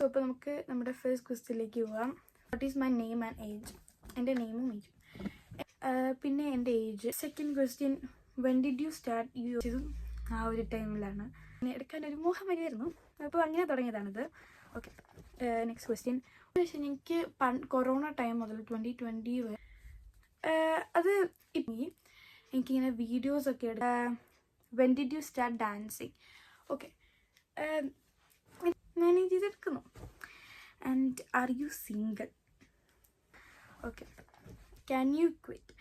So അപ്പോൾ നമുക്ക് നമ്മുടെ ഫസ്റ്റ് ക്വസ്റ്റ്യനിലേക്ക് പോകാം. What is my name and age? എൻ്റെ നെയിമും ഏജും. പിന്നെ എൻ്റെ age. Second question, when did you start ചെയ്തതും ആ ഒരു ടൈമിലാണ്. പിന്നെ എടുക്കാൻ ഒരു മോഹം വരുമായിരുന്നു, അപ്പോൾ അങ്ങനെ തുടങ്ങിയതാണിത്. Okay, next question. എനിക്ക് കൊറോണ ടൈം മുതൽ 2020 വരെ അത് എനിക്കിങ്ങനെ വീഡിയോസൊക്കെ when did you start dancing? Okay, manage ചെയ്തെടുക്കുന്നു. And are you single? Okay, can you quit?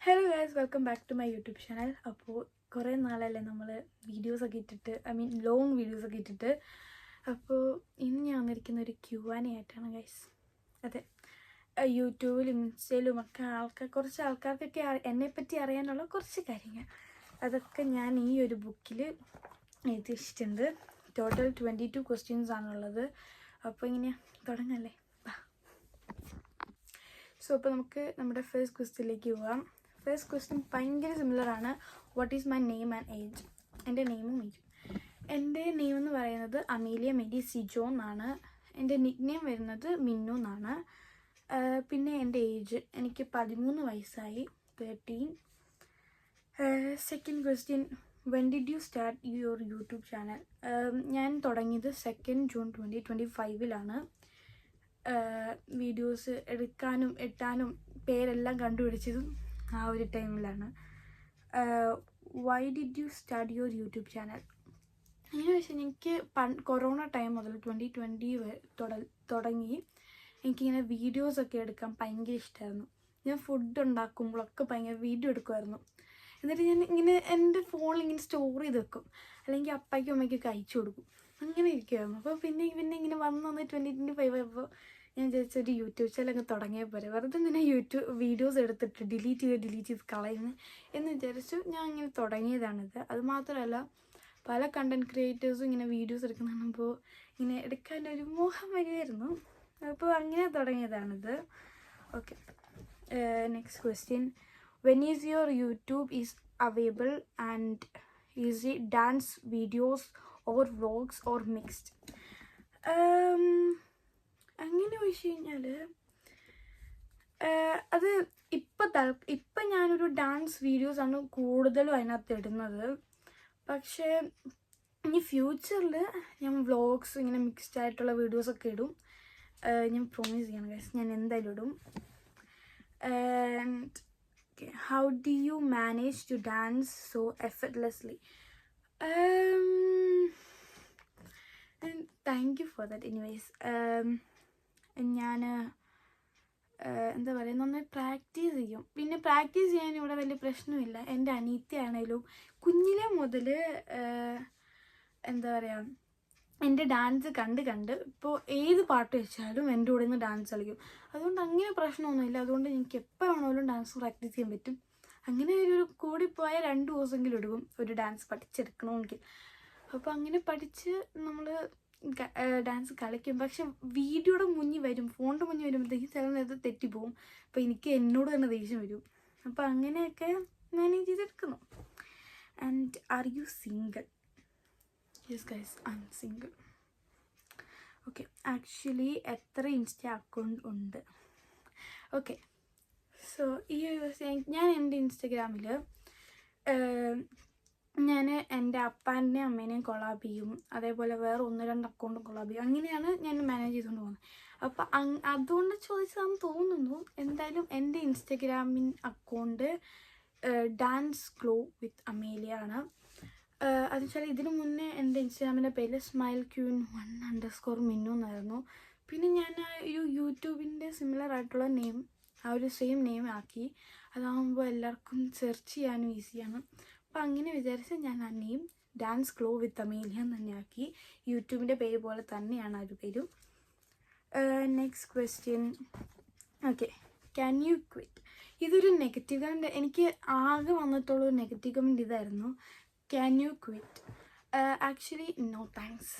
Hello guys, welcome back to my YouTube channel. അപ്പോൾ കുറേ നാളല്ലേ നമ്മൾ വീഡിയോസൊക്കെ ഇട്ടിട്ട്, ലോങ് വീഡിയോസൊക്കെ ഇട്ടിട്ട്. അപ്പോൾ ഇന്ന് ഞാൻ വന്നിരിക്കുന്ന ഒരു Q&A ആയിട്ടാണ് ഗൈസ്. അതെ, യൂട്യൂബിലും ഇൻസ്റ്റയിലും ഒക്കെ കുറച്ച് ആൾക്കാർക്കൊക്കെ എന്നെപ്പറ്റി അറിയാനുള്ള കുറച്ച് കാര്യങ്ങൾ, അതൊക്കെ ഞാൻ ഈ ഒരു ബുക്കിൽ എഴുതി വെച്ചിട്ടുണ്ട്. ടോട്ടൽ 22 ക്വസ്റ്റ്യൻസ് ആണുള്ളത്. അപ്പോൾ ഇങ്ങനെ തുടങ്ങല്ലേ. സോ അപ്പോൾ നമുക്ക് നമ്മുടെ ഫസ്റ്റ് ക്വസ്റ്റ്യനിലേക്ക് പോകാം. ഫസ്റ്റ് ക്വസ്റ്റ്യൻ ഭയങ്കര സിമിലറാണ്. What is my name and age? എൻ്റെ നെയിമും ഏജും. എൻ്റെ നെയിം എന്ന് പറയുന്നത് അമീലിയ മെഡി സിജോ എന്നാണ്. എൻ്റെ നിക് നെയിം വരുന്നത് മിന്നു എന്നാണ്. പിന്നെ എൻ്റെ ഏജ്, എനിക്ക് 13 വയസ്സായി, 13. Second question, when did you start your YouTube channel? ഞാൻ തുടങ്ങിയത് 2 ജൂൺ 2025 വീഡിയോസ് എടുക്കാനും എട്ടാനും പേരെല്ലാം കണ്ടുപിടിച്ചതും ആ ഒരു ടൈമിലാണ്. Why did you start your YouTube channel? അങ്ങനെ വെച്ചാൽ എനിക്ക് കൊറോണ ടൈം മുതൽ 2020 തുടങ്ങി എനിക്കിങ്ങനെ വീഡിയോസൊക്കെ എടുക്കാൻ ഭയങ്കര ഇഷ്ടമായിരുന്നു. ഞാൻ ഫുഡ് ഉണ്ടാക്കുമ്പോഴൊക്കെ ഭയങ്കര വീഡിയോ എടുക്കുമായിരുന്നു. എന്നിട്ട് ഞാൻ ഇങ്ങനെ എൻ്റെ ഫോണിൽ ഇങ്ങനെ സ്റ്റോർ ചെയ്ത് വെക്കും, അല്ലെങ്കിൽ അപ്പയ്ക്കും അമ്മയ്ക്കൊക്കെ അയച്ചു കൊടുക്കും. അങ്ങനെ ഇരിക്കുമായിരുന്നു. അപ്പോൾ പിന്നെ ഇങ്ങനെ വന്ന് 2025 ആയപ്പോൾ ഞാൻ വിചാരിച്ചൊരു യൂട്യൂബ് ചാനൽ തുടങ്ങിയാൽ പോരെ, വെറുതെ ഇങ്ങനെ യൂട്യൂബ് വീഡിയോസ് എടുത്തിട്ട് ഡിലീറ്റ് ചെയ്ത് കളയുന്നു എന്ന് വിചാരിച്ചു ഞാൻ ഇങ്ങനെ തുടങ്ങിയതാണിത്. അതുമാത്രമല്ല, പല കണ്ടൻറ് ക്രിയേറ്റേഴ്സും ഇങ്ങനെ വീഡിയോസ് എടുക്കുന്ന കാണുമ്പോൾ ഇങ്ങനെ എടുക്കാനൊരു മോഹം വരുമായിരുന്നു, അപ്പോൾ അങ്ങനെ തുടങ്ങിയതാണിത്. Okay, next question, when is your YouTube is available and is it dance videos or vlogs or mixed? അങ്ങനെ ചോദിച്ചു കഴിഞ്ഞാൽ അത് ഇപ്പം ഞാനൊരു ഡാൻസ് വീഡിയോസാണ് കൂടുതലും അതിനകത്ത് ഇടുന്നത്. പക്ഷേ ഇനി ഫ്യൂച്ചറിൽ ഞാൻ വ്ളോഗ്സ് ഇങ്ങനെ മിക്സ്ഡ് ആയിട്ടുള്ള വീഡിയോസൊക്കെ ഇടും. ഞാൻ പ്രോമിസ് ചെയ്യണം ഗൈസ്, ഞാൻ എന്തായാലും ഇടും. And how do you manage to dance so effortlessly? Thank you for that. Anyways, ഞാൻ എന്താ പറയുക, നന്നായി പ്രാക്ടീസ് ചെയ്യും. പിന്നെ പ്രാക്ടീസ് ചെയ്യാൻ ഇവിടെ വലിയ പ്രശ്നമില്ല. എൻ്റെ അനിയത്തിയാണേലും കുഞ്ഞിലെ മുതൽ എന്താ പറയുക, എൻ്റെ ഡാൻസ് കണ്ട് ഇപ്പോൾ ഏത് പാട്ട് വെച്ചാലും എൻ്റെ കൂടെ നിന്ന് ഡാൻസ് കളിക്കും. അതുകൊണ്ട് അങ്ങനെ പ്രശ്നമൊന്നുമില്ല. അതുകൊണ്ട് എനിക്ക് എപ്പോൾ വേണമെങ്കിലും ഡാൻസ് പ്രാക്ടീസ് ചെയ്യാൻ പറ്റും. അങ്ങനെ ഒരു കൂടിപ്പോയാൽ 2 ദിവസമെങ്കിലും എടുക്കും ഒരു ഡാൻസ് പഠിച്ചെടുക്കണമെങ്കിൽ. അപ്പോൾ അങ്ങനെ പഠിച്ച് നമ്മൾ ഡാൻസ് കളിക്കും. പക്ഷെ വീഡിയോയുടെ മുന്നിൽ വരും, ഫോണിൻ്റെ മുന്നിൽ വരുമ്പോഴത്തേക്കും ചില നേരത്ത് തെറ്റിപ്പോവും. അപ്പോൾ എനിക്ക് എന്നോട് തന്നെ ദേഷ്യം വരും. അപ്പോൾ അങ്ങനെയൊക്കെ മാനേജ് ചെയ്തെടുക്കുന്നു. And are you single? Yes guys, I am single. Okay, actually എത്ര ഇൻസ്റ്റ അക്കൗണ്ട് ഉണ്ട്? ഓക്കെ, സോ ഈ ഞാൻ എൻ്റെ ഇൻസ്റ്റഗ്രാമിൽ ഞാൻ എൻ്റെ അപ്പാൻ്റെയും അമ്മേനെയും കൊളാബ് ചെയ്യും, അതേപോലെ വേറെ 1-2 അക്കൗണ്ടും കൊളാബ് ചെയ്യും. അങ്ങനെയാണ് ഞാൻ മാനേജ് ചെയ്തുകൊണ്ട് പോകുന്നത്. അപ്പോൾ അതുകൊണ്ട് ചോദിച്ചതാണെന്ന് തോന്നുന്നു. എന്തായാലും എൻ്റെ ഇൻസ്റ്റഗ്രാമിൻ account dance glow with Amelia ആണ്. അത് വെച്ചാൽ ഇതിനു മുന്നേ എൻ്റെ ഇൻസ്റ്റാഗ്രാമിൻ്റെ പേര് smile_1_minnu എന്നായിരുന്നു. പിന്നെ ഞാൻ ഒരു യൂട്യൂബിൻ്റെ സിമിലർ ആയിട്ടുള്ള നെയിം, ആ ഒരു സെയിം നെയിം ആക്കി. അതാകുമ്പോൾ എല്ലാവർക്കും സെർച്ച് ചെയ്യാനും ഈസിയാണ്. അപ്പോൾ അങ്ങനെ വിചാരിച്ച് ഞാൻ ആ name dance glow with Amelia തന്നെ ആക്കി. യൂട്യൂബിൻ്റെ പേര് പോലെ തന്നെയാണ് ആ ഒരു പേരും. Next question, okay, can you quit? ഇതൊരു നെഗറ്റീവ് കമൻറ്റ്. എനിക്ക് ആകെ വന്നിട്ടുള്ളൊരു നെഗറ്റീവ് കമൻറ്റ് ഇതായിരുന്നു, can you quit? Actually no thanks.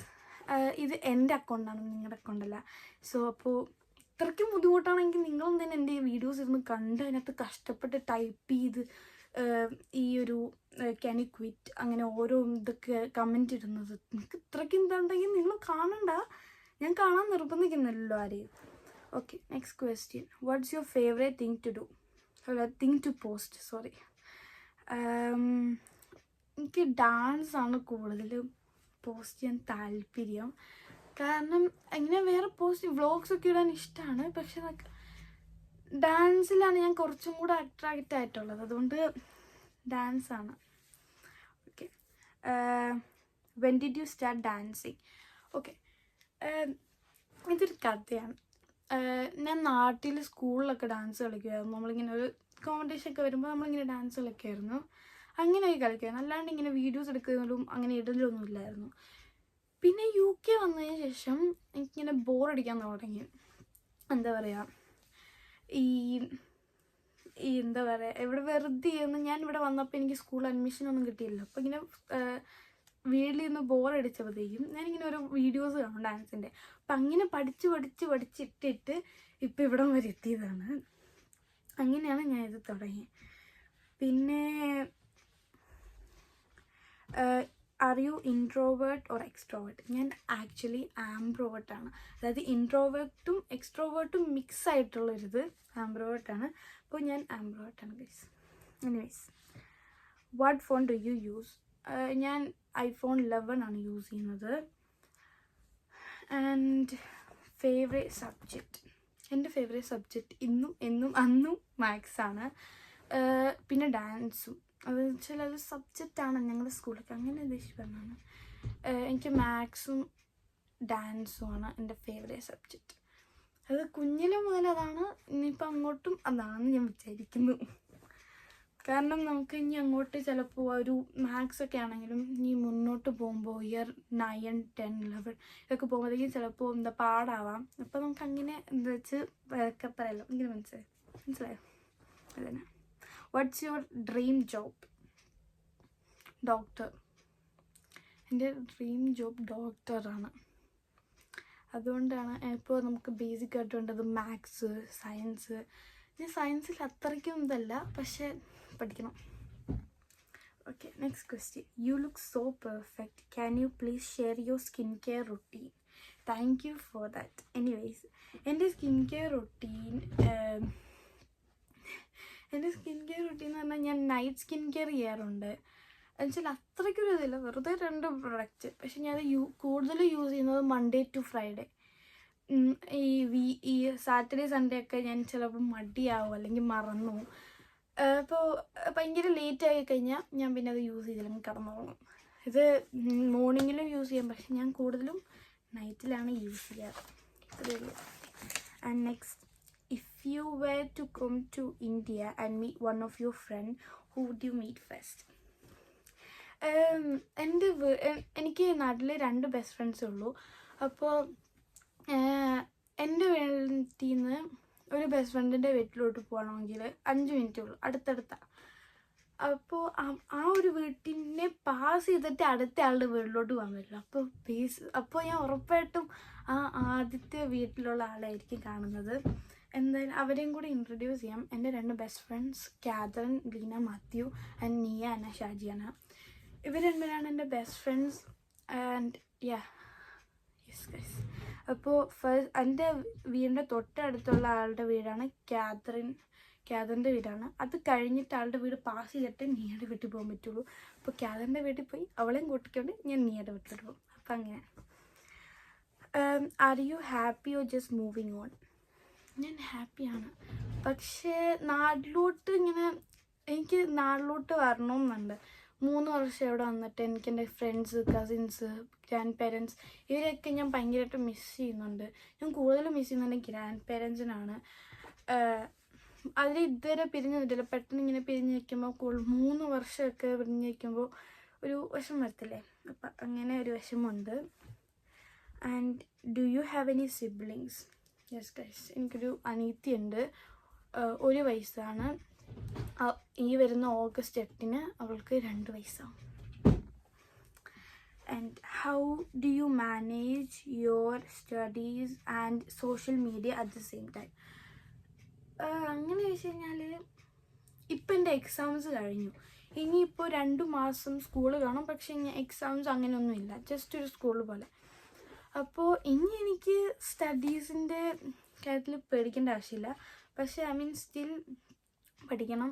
ഇത് എൻ്റെ അക്കൗണ്ടാണ്, നിങ്ങളുടെ അക്കൗണ്ടല്ല. സോ അപ്പോൾ ഇത്രയ്ക്കും ബുദ്ധിമുട്ടാണെങ്കിൽ നിങ്ങളും തന്നെ എൻ്റെ ഈ വീഡിയോസ് ഇരുന്ന് കണ്ട് അതിനകത്ത് കഷ്ടപ്പെട്ട് ടൈപ്പ് ചെയ്ത് ഈ ഒരു ക്യാൻ യു ക്വിറ്റ് അങ്ങനെ ഓരോ ഇതൊക്കെ കമൻറ്റ് ഇടുന്നത്. നിങ്ങൾക്ക് ഇത്രയ്ക്കും ഇതുണ്ടെങ്കിൽ നിങ്ങൾ കാണണ്ട, ഞാൻ കാണാൻ നിർബന്ധിക്കുന്നില്ലല്ലോ ആരെയും. Okay, next question. What's your favourite thing to do, thing to post, sorry. എനിക്ക് ഡാൻസാണ് കൂടുതലും പോസ്റ്റ് ചെയ്യാൻ താല്പര്യം. കാരണം ഇങ്ങനെ വേറെ പോസ്റ്റ് വ്ളോഗ്സൊക്കെ ഇടാൻ ഇഷ്ടമാണ്, പക്ഷെ ഡാൻസിലാണ് ഞാൻ കുറച്ചും കൂടെ അട്രാക്റ്റ് ആയിട്ടുള്ളത്, അതുകൊണ്ട് ഡാൻസാണ്. Okay, when did you start dancing? Okay, ഇതൊരു കഥയാണ്. ഞാൻ നാട്ടിൽ സ്കൂളിലൊക്കെ ഡാൻസ് കളിക്കുമായിരുന്നു. നമ്മളിങ്ങനെ ഒരു കോമ്പറ്റീഷൻ ഒക്കെ വരുമ്പോൾ നമ്മളിങ്ങനെ ഡാൻസ് കളിക്കുമായിരുന്നു, അങ്ങനെയൊക്കെ കളിക്കുമായിരുന്നു. അല്ലാണ്ട് ഇങ്ങനെ വീഡിയോസ് എടുക്കുന്നതിലും അങ്ങനെ ഇടലൊന്നും ഇല്ലായിരുന്നു. പിന്നെ UK വന്നതിന് ശേഷം എനിക്കിങ്ങനെ ബോറടിക്കാൻ തുടങ്ങി. എന്താ പറയുക, ഈ എന്താ പറയുക, ഇവിടെ വെറുതെ ഇരുന്ന് ഞാൻ ഇവിടെ വന്നപ്പോൾ എനിക്ക് സ്കൂൾ അഡ്മിഷനൊന്നും കിട്ടിയില്ല. അപ്പോൾ ഇങ്ങനെ വീട്ടിൽ നിന്ന് ബോറടിച്ചപ്പോഴത്തേക്കും ഞാനിങ്ങനെ ഓരോ വീഡിയോസ് കാണും ഡാൻസിൻ്റെ. അപ്പം അങ്ങനെ പഠിച്ചിട്ടിട്ട് ഇപ്പം ഇവിടം വരെ എത്തിയതാണ്. അങ്ങനെയാണ് ഞാൻ ഇത് തുടങ്ങിയത്. പിന്നെ are you introvert or extrovert? ഞാൻ ആക്ച്വലി ആംബ്രോവേർട്ടാണ്. അതായത് ഇൻട്രോവേർട്ടും എക്സ്ട്രോവേർട്ടും മിക്സ് ആയിട്ടുള്ളൊരിത് ആംബ്രോവേർട്ടാണ്. അപ്പോൾ ഞാൻ ആംബ്രോവേർട്ടാണ് guys. Anyways, what phone do you use? ഞാൻ iPhone 11 ആണ് യൂസ് ചെയ്യുന്നത്. ആൻഡ് ഫേവറേറ്റ് സബ്ജക്റ്റ്, എൻ്റെ ഫേവറേറ്റ് സബ്ജക്റ്റ് ഇന്നും എന്നും അന്നും മാത്സാണ്. പിന്നെ ഡാൻസും. അത് വെച്ചാൽ അത് സബ്ജക്റ്റാണ് ഞങ്ങളുടെ സ്കൂളിലൊക്കെ, അങ്ങനെ ഉദ്ദേശിച്ച് പറഞ്ഞാണ്. എനിക്ക് മാത്സും ഡാൻസുമാണ് എൻ്റെ ഫേവറേറ്റ് സബ്ജക്റ്റ്. അത് കുഞ്ഞിലെ മുതൽ അതാണ്, ഇനിയിപ്പോൾ അങ്ങോട്ടും അതാണെന്ന് ഞാൻ വിചാരിക്കുന്നു. കാരണം നമുക്ക് ഇനി അങ്ങോട്ട് ചിലപ്പോൾ ഒരു മാത്സ് ഒക്കെ ആണെങ്കിലും ഇനി മുന്നോട്ട് പോകുമ്പോൾ ഇയർ 9, 10, 11 ഇതൊക്കെ പോകുമ്പോഴത്തേക്കും ചിലപ്പോൾ എന്താ പാടാവാം. അപ്പോൾ നമുക്ക് അങ്ങനെ എന്താ വെച്ച് ഒക്കെ പറയല്ലോ, ഇങ്ങനെ മനസ്സിലായോ? അതന്നെ. What's your dream job? Doctor. എൻ്റെ ഡ്രീം ജോബ് ഡോക്ടറാണ്. അതുകൊണ്ടാണ് ഇപ്പോൾ നമുക്ക് ബേസിക് ആയിട്ട് വേണ്ടത് മാത്സ്, സയൻസ്. ഞാൻ സയൻസിൽ അത്രയ്ക്കും ഇതല്ല, പക്ഷെ പഠിക്കണം. Okay, next question. You look so perfect, can you please share your skin care routine? Thank you for that. Anyways, എൻ്റെ സ്കിൻ കെയർ റുട്ടീൻ എന്ന് പറഞ്ഞാൽ ഞാൻ നൈറ്റ് സ്കിൻ കെയർ ചെയ്യാറുണ്ട്. എന്നുവെച്ചാൽ അത്രയ്ക്കൊരു ഇതില്ല, വെറുതെ 2 പ്രൊഡക്റ്റ്. പക്ഷെ ഞാൻ കൂടുതൽ യൂസ് ചെയ്യുന്നത് മൺഡേ ടു ഫ്രൈഡേ. ഈ സാറ്റർഡേ സൺഡേ ഒക്കെ ഞാൻ ചിലപ്പോൾ മടിയാവും അല്ലെങ്കിൽ മറന്നു. അപ്പോൾ ഭയങ്കര ലേറ്റായി കഴിഞ്ഞാൽ ഞാൻ പിന്നെ അത് യൂസ് ചെയ്തില്ലെങ്കിൽ കിടന്നുറങ്ങും. ഇത് മോർണിംഗിലും യൂസ് ചെയ്യാം, പക്ഷെ ഞാൻ കൂടുതലും നൈറ്റിലാണ് യൂസ് ചെയ്യാറ്. ഇത്രയേ. And next, if you were to come to India and meet one of your friend, who would you meet first? എനിക്ക് നാട്ടിൽ 2 ബെസ്റ്റ് ഫ്രണ്ട്സേ ഉള്ളൂ. അപ്പോൾ എൻ്റെ വീട്ടിൽ നിന്ന് ഒരു ബെസ്റ്റ് ഫ്രണ്ടിൻ്റെ വീട്ടിലോട്ട് പോകണമെങ്കിൽ 5 മിനിറ്റേ ഉള്ളൂ, അടുത്തടുത്താണ്. അപ്പോൾ ആ ഒരു വീട്ടിനെ പാസ് ചെയ്തിട്ട് അടുത്ത ആളുടെ വീട്ടിലോട്ട് പോകാൻ പറ്റില്ല. അപ്പോൾ ഞാൻ ഉറപ്പായിട്ടും ആ ആദ്യത്തെ വീട്ടിലുള്ള ആളായിരിക്കും കാണുന്നത്. എന്തായാലും അവരെയും കൂടി ഇൻട്രൊഡ്യൂസ് ചെയ്യാം. എൻ്റെ 2 best friends, Catherine, Leena Mathew and നിയ അന ഷാജിയാന. ഇവർ 2 എൻ്റെ best friends. And yes guys. അപ്പോൾ എൻ്റെ വീടിൻ്റെ തൊട്ടടുത്തുള്ള ആളുടെ വീടാണ് കാതറിൻ്റെ വീടാണ്. അത് കഴിഞ്ഞിട്ട് ആളുടെ വീട് പാസ് ചെയ്തിട്ട് നീയുടെ വീട്ടിൽ പോകാൻ പറ്റുള്ളൂ. അപ്പോൾ കാതറിൻ്റെ വീട്ടിൽ പോയി അവളെയും കൂട്ടിക്കൊണ്ട് ഞാൻ നീയുടെ വീട്ടിലോട്ട് പോകും. അപ്പം അങ്ങനെ. Are you happy or just moving on? ഞാൻ ഹാപ്പിയാണ്, പക്ഷേ എനിക്ക് നാട്ടിലോട്ട് വരണമെന്നുണ്ട്. 3 വർഷം ഇവിടെ വന്നിട്ട് എനിക്ക് എൻ്റെ ഫ്രണ്ട്സ്, കസിൻസ്, ഗ്രാൻഡ് പേരൻസ് ഇവരെയൊക്കെ ഞാൻ ഭയങ്കരമായിട്ട് മിസ് ചെയ്യുന്നുണ്ട്. ഞാൻ കൂടുതലും മിസ് ചെയ്യുന്നത് എൻ്റെ ഗ്രാൻഡ് പേരൻസിനാണ്. അതിൽ ഇതുവരെ പിരിഞ്ഞു നിന്നിട്ടില്ല. പെട്ടെന്ന് ഇങ്ങനെ പിരിഞ്ഞ് നിൽക്കുമ്പോൾ 3 വർഷമൊക്കെ പിരിഞ്ഞ് നിൽക്കുമ്പോൾ ഒരു വിഷമം വരത്തില്ലേ? അപ്പം അങ്ങനെ ഒരു വിഷമമുണ്ട്. And do you have any siblings? Yes guys, എനിക്കൊരു അനിയത്തിയുണ്ട്. 1 വയസ്സാണ്. ഈ വരുന്ന ഓഗസ്റ്റ് 8-ന് അവൾക്ക് 2 വയസ്സാവും. and how do you manage your studies and social media at the same time? അങ്ങനെ വെച്ച് കഴിഞ്ഞാൽ ഇപ്പം എൻ്റെ എക്സാംസ് കഴിഞ്ഞു. ഇനിയിപ്പോൾ 2 മാസം സ്കൂൾ കാണും, പക്ഷേ എക്സാംസ് അങ്ങനെയൊന്നുമില്ല, ജസ്റ്റ് ഒരു സ്കൂൾ പോലെ. അപ്പോൾ ഇനി എനിക്ക് സ്റ്റഡീസിൻ്റെ കാര്യത്തിൽ പേടിക്കേണ്ട ആവശ്യമില്ല, പക്ഷേ സ്റ്റിൽ പഠിക്കണം.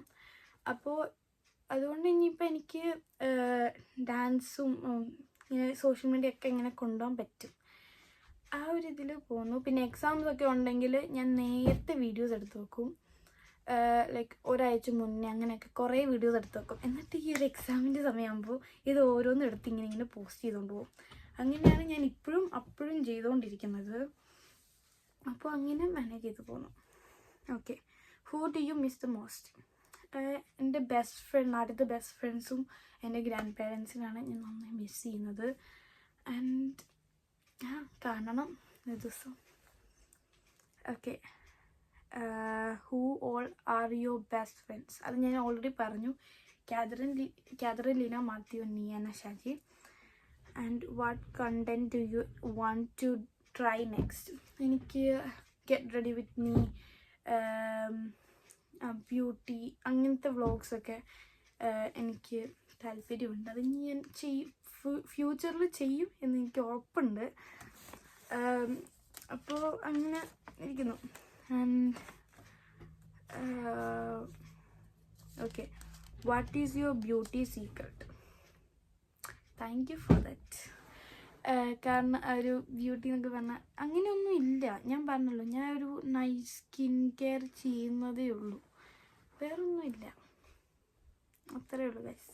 അപ്പോൾ അതുകൊണ്ട് ഇനിയിപ്പോൾ എനിക്ക് ഡാൻസും ഇങ്ങനെ സോഷ്യൽ മീഡിയ ഒക്കെ ഇങ്ങനെ കൊണ്ടുപോകാൻ പറ്റും. ആ ഒരു ഇതിൽ പോകുന്നു. പിന്നെ എക്സാംസ് ഒക്കെ ഉണ്ടെങ്കിൽ ഞാൻ നേരത്തെ വീഡിയോസ് എടുത്ത് വെക്കും, ലൈക്ക് ഒരാഴ്ച മുന്നേ അങ്ങനെയൊക്കെ കുറേ വീഡിയോസ് എടുത്ത് വെക്കും. എന്നിട്ട് ഈ ഒരു എക്സാമിൻ്റെ സമയമാകുമ്പോൾ ഇത് ഓരോന്നും എടുത്ത് ഇങ്ങനെ പോസ്റ്റ് ചെയ്തുകൊണ്ട് പോകും. അങ്ങനെയാണ് ഞാൻ അപ്പോഴും ചെയ്തുകൊണ്ടിരിക്കുന്നത്. അപ്പോൾ അങ്ങനെ മാനേജ് ചെയ്ത് പോകുന്നു. Okay, who do you miss the most? എൻ്റെ ബെസ്റ്റ് ഫ്രണ്ട്, ആദ്യത്തെ ബെസ്റ്റ് ഫ്രണ്ട്സും എൻ്റെ ഗ്രാൻഡ് പേരൻസിനാണ് ഞാൻ നന്നായി മിസ് ചെയ്യുന്നത്. ആൻഡ് കാണണം ഒരു ദിവസം. Okay, who all are your best friends? അത് ഞാൻ ഓൾറെഡി പറഞ്ഞു. Catherine, Leena, Mathew, Niyana, Shaji. And what content do you want to try next? എനിക്ക് get ready with me, beauty, അങ്ങനത്തെ വ്ളോഗ്സൊക്കെ എനിക്ക് താല്പര്യമുണ്ട്. അത് ഞാൻ ഫ്യൂച്ചറിൽ ചെയ്യും എന്ന് എനിക്ക് ഉറപ്പുണ്ട്. അപ്പോൾ അങ്ങനെ ഇരിക്കുന്നു. And okay, what is your beauty secret? Thank you for that. കാരണം ഒരു ബ്യൂട്ടി എന്നൊക്കെ പറഞ്ഞാൽ അങ്ങനെയൊന്നും ഇല്ല. ഞാൻ പറഞ്ഞല്ലോ, ഞാൻ ഒരു നൈസ് സ്കിൻ കെയർ ചെയ്യുന്നതേ ഉള്ളൂ, വേറൊന്നുമില്ല. അത്രയേ ഉള്ളൂ ഗൈസ്.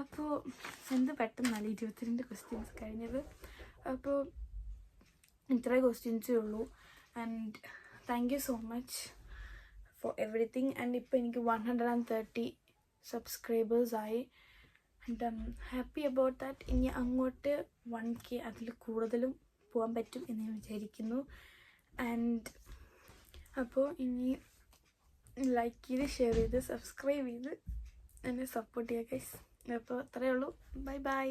അപ്പോൾ എന്ത് പെട്ടെന്നല്ല 22 ക്വസ്റ്റ്യൻസ് കഴിഞ്ഞത്. അപ്പോൾ ഇത്രേ ക്വസ്റ്റ്യൻസേ ഉള്ളൂ. And thank you so much for everything. And ഇപ്പോൾ എനിക്ക് 130 സബ്സ്ക്രൈബേഴ്സായി. And I am happy about that. ഇനി അങ്ങോട്ട് 1K അതിൽ കൂടുതലും പോകാൻ പറ്റും എന്ന് ഞാൻ വിചാരിക്കുന്നു. ആൻഡ് അപ്പോൾ ഇനി ലൈക്ക് ചെയ്ത്, ഷെയർ ചെയ്ത്, സബ്സ്ക്രൈബ് ചെയ്ത് എന്നെ സപ്പോർട്ട് ചെയ്യുക ഗൈസ്. അപ്പോൾ അത്രയേ ഉള്ളൂ. Bye bye.